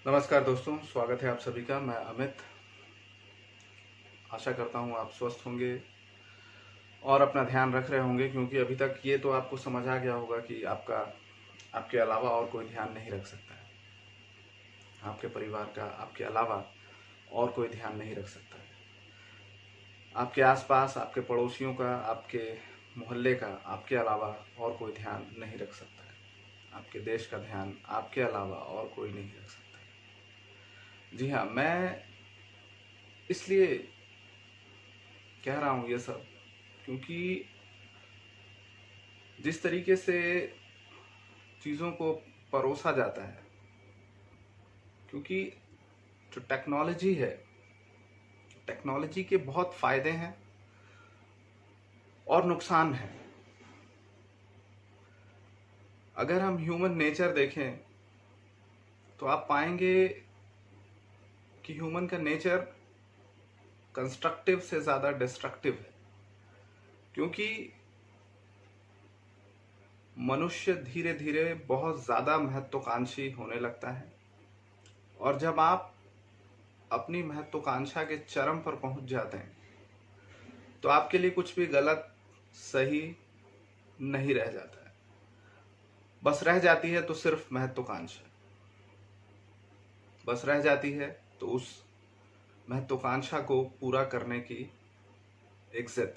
नमस्कार दोस्तों, स्वागत है आप सभी का। मैं अमित। आशा करता हूँ आप स्वस्थ होंगे और अपना ध्यान रख रहे होंगे, क्योंकि अभी तक ये तो आपको समझ आ गया होगा कि आपके अलावा और कोई ध्यान नहीं रख सकता है। आपके परिवार का आपके अलावा और कोई ध्यान नहीं रख सकता है। आपके आसपास, आपके पड़ोसियों का, आपके मोहल्ले का आपके अलावा और कोई ध्यान नहीं रख सकता है। आपके देश का ध्यान आपके अलावा और कोई नहीं रख सकता है। जी हाँ, मैं इसलिए कह रहा हूँ ये सब क्योंकि जिस तरीके से चीज़ों को परोसा जाता है, क्योंकि जो टेक्नोलॉजी है, टेक्नोलॉजी के बहुत फायदे हैं और नुकसान हैं। अगर हम ह्यूमन नेचर देखें तो आप पाएंगे कि ह्यूमन का नेचर कंस्ट्रक्टिव से ज़्यादा डिस्ट्रक्टिव है, क्योंकि मनुष्य धीरे धीरे बहुत ज़्यादा महत्वाकांक्षी होने लगता है। और जब आप अपनी महत्वाकांक्षा के चरम पर पहुंच जाते हैं तो आपके लिए कुछ भी गलत सही नहीं रह जाता है। बस रह जाती है तो सिर्फ महत्वाकांक्षा, बस रह जाती है तो उस महत्वाकांक्षा को पूरा करने की एक जिद।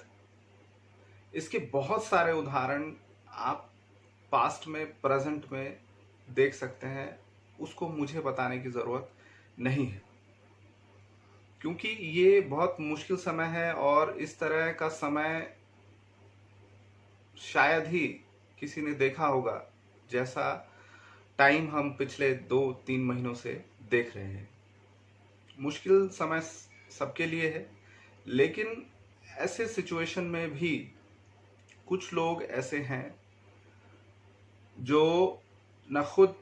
इसके बहुत सारे उदाहरण आप पास्ट में, प्रेजेंट में देख सकते हैं। उसको मुझे बताने की ज़रूरत नहीं है, क्योंकि ये बहुत मुश्किल समय है और इस तरह का समय शायद ही किसी ने देखा होगा जैसा टाइम हम पिछले 2-3 महीनों से देख रहे हैं। मुश्किल समय सबके लिए है, लेकिन ऐसे सिचुएशन में भी कुछ लोग ऐसे हैं जो न खुद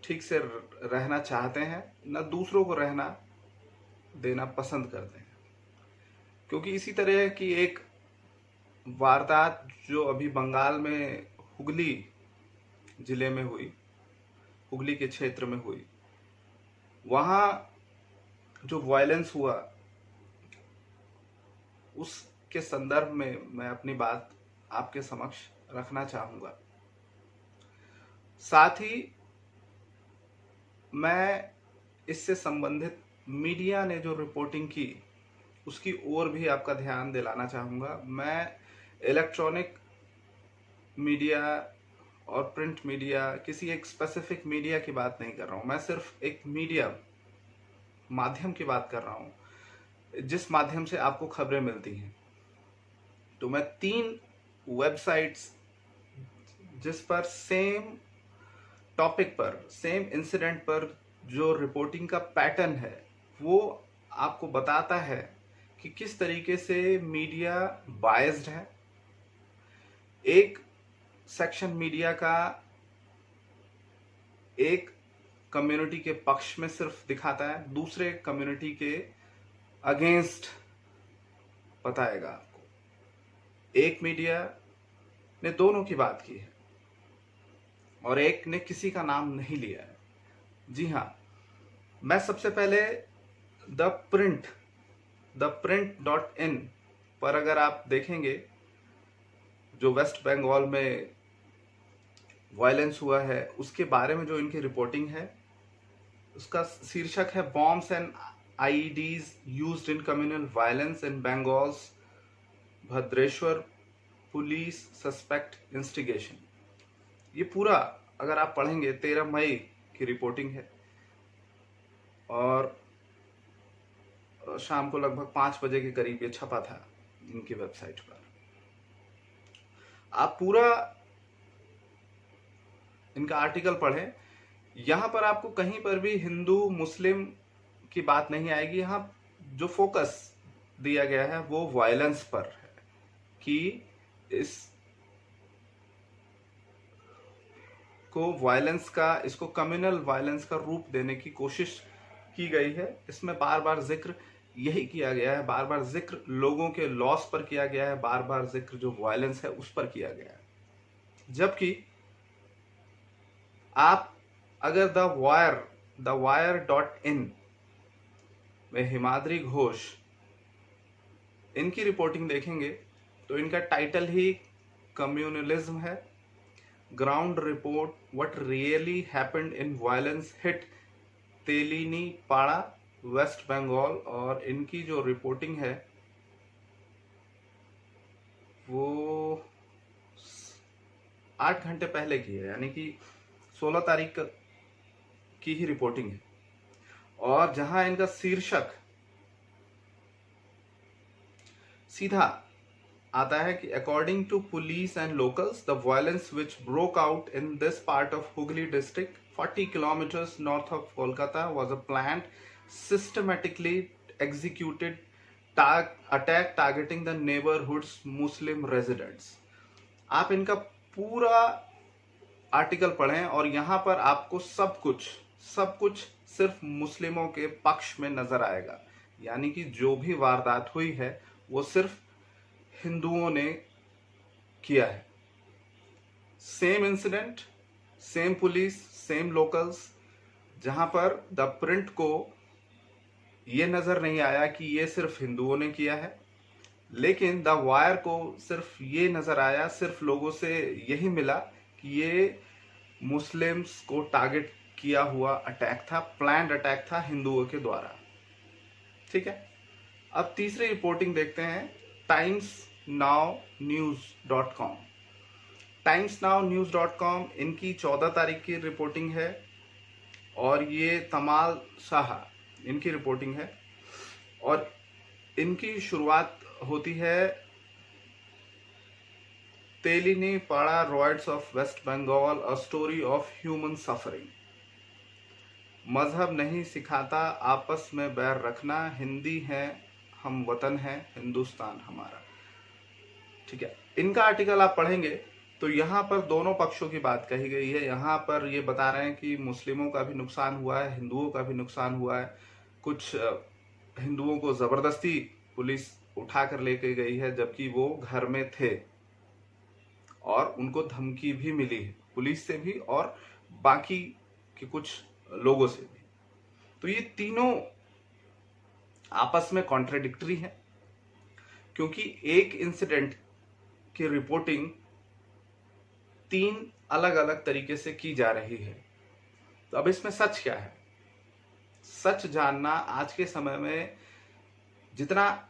ठीक से रहना चाहते हैं, न दूसरों को रहना देना पसंद करते हैं। क्योंकि इसी तरह की एक वारदात जो अभी बंगाल में हुगली जिले में हुई, हुगली के क्षेत्र में हुई, वहाँ जो वायलेंस हुआ उसके संदर्भ में मैं अपनी बात आपके समक्ष रखना चाहूँगा। साथ ही मैं इससे संबंधित मीडिया ने जो रिपोर्टिंग की उसकी ओर भी आपका ध्यान दिलाना चाहूँगा। मैं इलेक्ट्रॉनिक मीडिया और प्रिंट मीडिया, किसी एक स्पेसिफिक मीडिया की बात नहीं कर रहा हूँ। मैं सिर्फ एक मीडिया माध्यम की बात कर रहा हूँ जिस माध्यम से आपको खबरें मिलती हैं। तो मैं 3 वेबसाइट्स जिस पर सेम टॉपिक पर, सेम इंसिडेंट पर जो रिपोर्टिंग का पैटर्न है वो आपको बताता है कि किस तरीके से मीडिया बायस्ड है। एक सेक्शन मीडिया का एक कम्युनिटी के पक्ष में सिर्फ दिखाता है, दूसरे कम्युनिटी के अगेंस्ट बताएगा आपको। एक मीडिया ने दोनों की बात की है और एक ने किसी का नाम नहीं लिया है। जी हाँ, मैं सबसे पहले द प्रिंट.इन पर अगर आप देखेंगे, जो वेस्ट बंगाल में वायलेंस हुआ है उसके बारे में जो इनकी रिपोर्टिंग है, उसका शीर्षक है bombs and आईईडीज used in communal violence in Bengal's Bhadreshwar police suspect instigation. ये पूरा अगर आप पढ़ेंगे 13 मई की रिपोर्टिंग है और शाम को लगभग 5 बजे के करीब ये छपा था इनकी वेबसाइट पर। आप पूरा इनका आर्टिकल पढ़ें। यहाँ पर आपको कहीं पर भी हिंदू मुस्लिम की बात नहीं आएगी। यहाँ जो फोकस दिया गया है वो वायलेंस पर है कि इसको कम्युनल वायलेंस का रूप देने की कोशिश की गई है। इसमें बार बार जिक्र यही किया गया है, बार बार जिक्र लोगों के लॉस पर किया गया है, बार बार जिक्र जो वायलेंस है उस पर किया गया है। जबकि आप अगर द वायर .in में हिमाद्री घोष इनकी रिपोर्टिंग देखेंगे तो इनका टाइटल ही कम्युनलिज्म है। Ground report what really happened in violence hit Telini Para west Bengal. और इनकी जो रिपोर्टिंग है वो 8 घंटे पहले की है, यानी कि 16 तारीख की ही रिपोर्टिंग है। और जहां इनका शीर्षक सीधा आता है कि according to police and locals the violence which broke out in this part of Hooghly district 40 kilometres north of Kolkata was a planned systematically executed attack targeting the neighbourhoods Muslim residents. आप इनका पूरा आर्टिकल पढ़ें और यहां पर आपको सब कुछ सिर्फ मुस्लिमों के पक्ष में नजर आएगा। यानी कि जो भी वारदात हुई है वो सिर्फ हिंदुओं ने किया है। Same incident, same police, same locals. जहां पर द प्रिंट को ये नजर नहीं आया कि ये सिर्फ हिंदुओं ने किया है, लेकिन द वायर को सिर्फ ये नजर आया, सिर्फ लोगों से यही मिला कि ये मुस्लिम्स को टारगेट किया हुआ अटैक था, प्लान्ड अटैक था हिंदुओं के द्वारा। ठीक है, अब तीसरी रिपोर्टिंग देखते हैं timesnownews.com। timesnownews.com इनकी 14 तारीख की रिपोर्टिंग है और ये तमाल शाह इनकी रिपोर्टिंग है। और इनकी शुरुआत होती है Telini Para riots of west Bengal a story of human suffering. मजहब नहीं सिखाता आपस में बैर रखना, हिंदी है हम वतन है हिंदुस्तान हमारा। ठीक है, इनका आर्टिकल आप पढ़ेंगे तो यहाँ पर दोनों पक्षों की बात कही गई है। यहाँ पर ये बता रहे हैं कि मुस्लिमों का भी नुकसान हुआ है, हिंदुओं का भी नुकसान हुआ है। कुछ हिंदुओं को जबरदस्ती पुलिस उठा कर लेके गई है जबकि वो घर में थे, और उनको धमकी भी मिली है पुलिस से भी और बाकी के कुछ लोगों से भी। तो ये तीनों आपस में कॉन्ट्राडिक्टरी है, क्योंकि एक इंसिडेंट की रिपोर्टिंग 3 अलग अलग तरीके से की जा रही है। तो अब इसमें सच क्या है? सच जानना आज के समय में जितना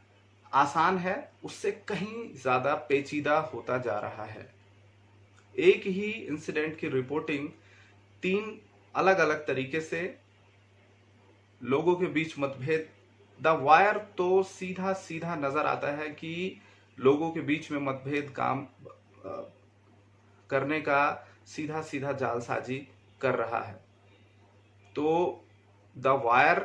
आसान है उससे कहीं ज्यादा पेचीदा होता जा रहा है। एक ही इंसिडेंट की रिपोर्टिंग 3 अलग अलग तरीके से, लोगों के बीच मतभेद। द वायर तो सीधा सीधा नजर आता है कि लोगों के बीच में मतभेद काम करने का सीधा सीधा जालसाजी कर रहा है। तो द वायर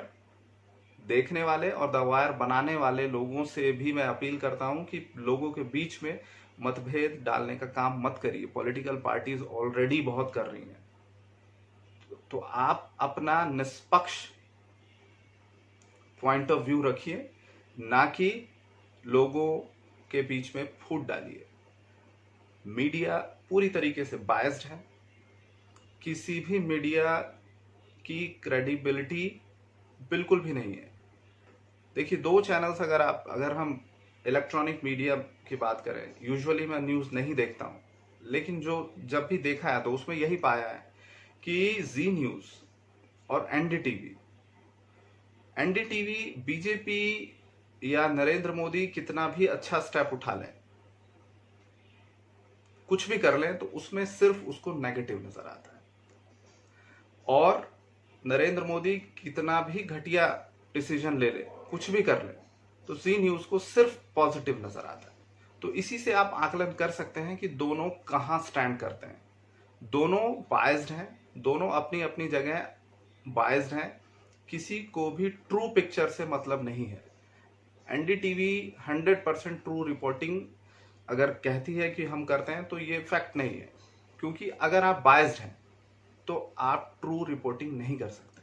देखने वाले और द वायर बनाने वाले लोगों से भी मैं अपील करता हूं कि लोगों के बीच में मतभेद डालने का काम मत करिए। पॉलिटिकल पार्टीज ऑलरेडी बहुत कर रही हैं, तो आप अपना निष्पक्ष पॉइंट ऑफ व्यू रखिए, ना कि लोगों के बीच में फूट डालिए। मीडिया पूरी तरीके से बायस्ड है, किसी भी मीडिया की क्रेडिबिलिटी बिल्कुल भी नहीं है। देखिए, 2 चैनल्स अगर हम इलेक्ट्रॉनिक मीडिया की बात करें, यूजुअली मैं न्यूज़ नहीं देखता हूं, लेकिन जब भी देखा है तो उसमें यही पाया है कि जी न्यूज़ और एनडीटीवी बीजेपी या नरेंद्र मोदी कितना भी अच्छा स्टेप उठा लें, कुछ भी कर लें, तो उसमें सिर्फ उसको नेगेटिव नजर आता है। और नरेंद्र मोदी कितना भी घटिया डिसीजन ले ले, कुछ भी कर ले, तो जी न्यूज़ को सिर्फ पॉजिटिव नजर आता है। तो इसी से आप आकलन कर सकते हैं कि दोनों कहां स्टैंड करते हैं। दोनों बायस्ड हैं, दोनों अपनी अपनी जगह बायस्ड हैं, किसी को भी ट्रू पिक्चर से मतलब नहीं है। एनडीटीवी 100% ट्रू रिपोर्टिंग अगर कहती है कि हम करते हैं तो ये फैक्ट नहीं है, क्योंकि अगर आप बायस्ड हैं तो आप ट्रू रिपोर्टिंग नहीं कर सकते।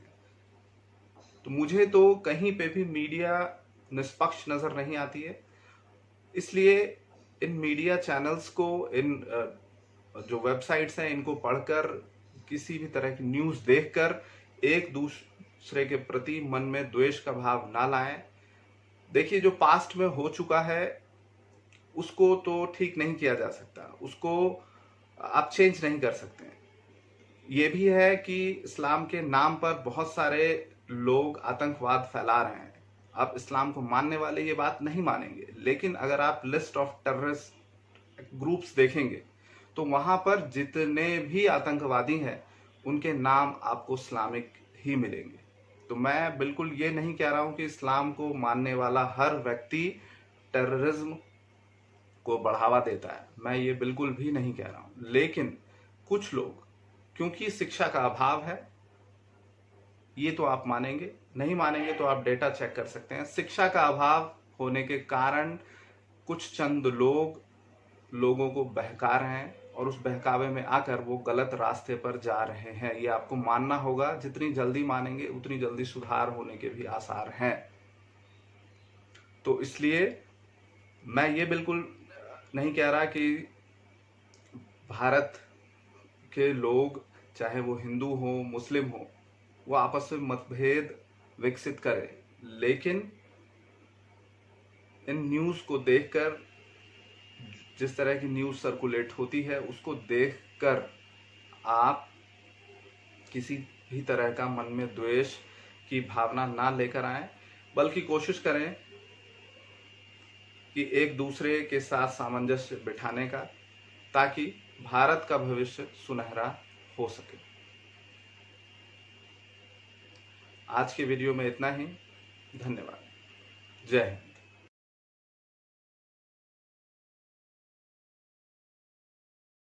तो मुझे तो कहीं पे भी मीडिया निष्पक्ष नजर नहीं आती है। इसलिए इन मीडिया चैनल्स को, इन जो वेबसाइट्स हैं, इनको पढ़कर किसी भी तरह की न्यूज़ देखकर एक दूसरे के प्रति मन में द्वेष का भाव ना लाएं। देखिए, जो पास्ट में हो चुका है उसको तो ठीक नहीं किया जा सकता, उसको आप चेंज नहीं कर सकते। ये भी है कि इस्लाम के नाम पर बहुत सारे लोग आतंकवाद फैला रहे हैं। आप इस्लाम को मानने वाले ये बात नहीं मानेंगे, लेकिन अगर आप लिस्ट ऑफ टेररिस्ट ग्रुप्स देखेंगे तो वहां पर जितने भी आतंकवादी हैं उनके नाम आपको इस्लामिक ही मिलेंगे। तो मैं बिल्कुल ये नहीं कह रहा हूं कि इस्लाम को मानने वाला हर व्यक्ति टेररिज्म को बढ़ावा देता है, मैं ये बिल्कुल भी नहीं कह रहा हूं। लेकिन कुछ लोग, क्योंकि शिक्षा का अभाव है, ये तो आप मानेंगे, नहीं मानेंगे तो आप डेटा चेक कर सकते हैं। शिक्षा का अभाव होने के कारण कुछ चंद लोग लोगों को बहका रहे हैं और उस बहकावे में आकर वो गलत रास्ते पर जा रहे हैं। ये आपको मानना होगा। जितनी जल्दी मानेंगे उतनी जल्दी सुधार होने के भी आसार हैं। तो इसलिए मैं ये बिल्कुल नहीं कह रहा कि भारत के लोग, चाहे वो हिंदू हो मुस्लिम हो, वो आपस में मतभेद विकसित करें, लेकिन इन न्यूज़ को देखकर, जिस तरह की न्यूज़ सर्कुलेट होती है उसको देखकर आप किसी भी तरह का मन में द्वेष की भावना ना लेकर आएं, बल्कि कोशिश करें कि एक दूसरे के साथ सामंजस्य बिठाने का, ताकि भारत का भविष्य सुनहरा हो सके। आज के वीडियो में इतना ही। धन्यवाद। जय हिंद।